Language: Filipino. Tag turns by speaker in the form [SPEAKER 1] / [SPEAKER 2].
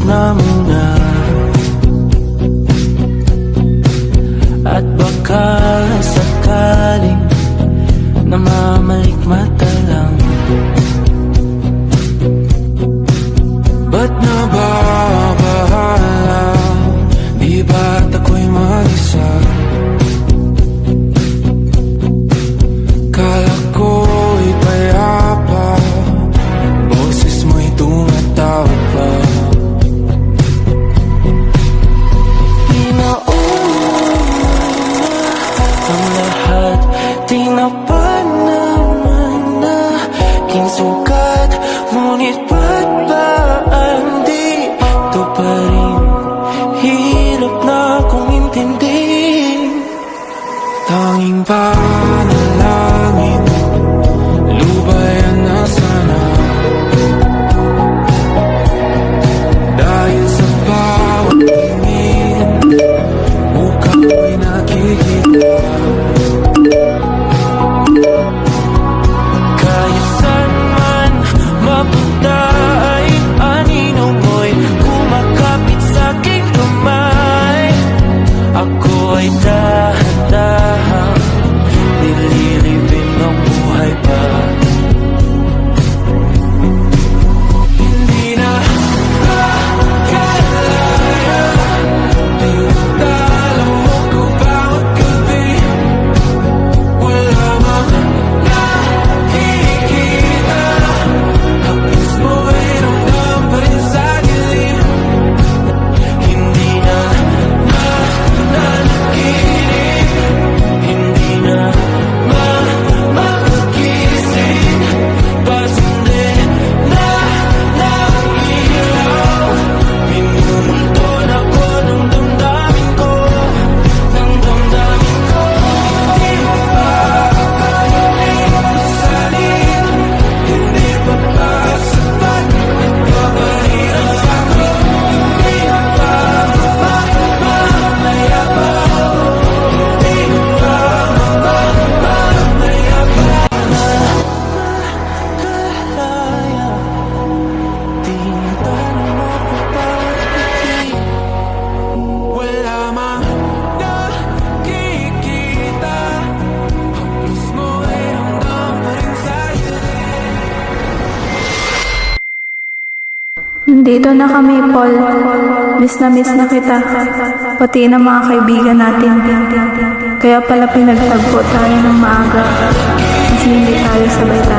[SPEAKER 1] na muna. At baka sakaling namamalikmata lang. Ba't nababahala? Di ba't ako'y mag-isa? Kala ko'y payapa, boses mo'y tumatawag pa. Ang lahat, di na pa naman na kinsukat. Ngunit ba't ba di ito pa rin? Hirap na kong intindihin. Tanging panalangin, lubayan na sana. Dahil sa bawat tingin, mukha ko'y nakikita. Kahit saan man mapunta ay anino mo'y kumakapit sa'king kamay. Ako ay dahan-dahan nililibing ang buhay pa. Hindi na makalaya, tinatalo mo ko bawat gabi. Wala mang nakikita, hapis mo ay ramdam pa rin sa dilim. Hindi na mananaginip, hindi na makagising. Pasundin na ng ilaw, minumulto na ko ng damdamin ko, ng damdamin ko. Hindi mo ba akalain salin? Hindi pa ba sapat nagpapahirap sa'kin? Hindi na ba mamaya pa? Hindi na ba mamaya pa? Makalaya, tinatanong mo ko bawat gabi. Wala mang nakikita, hapis mo ay ramdam pa rin sa dilim.
[SPEAKER 2] Nandito na kami, Paul. Miss na kita. Pati ng mga kaibigan natin. Kaya pala pinagtagpo tayo ng maaga. Kasi hindi tayo sabay tayo.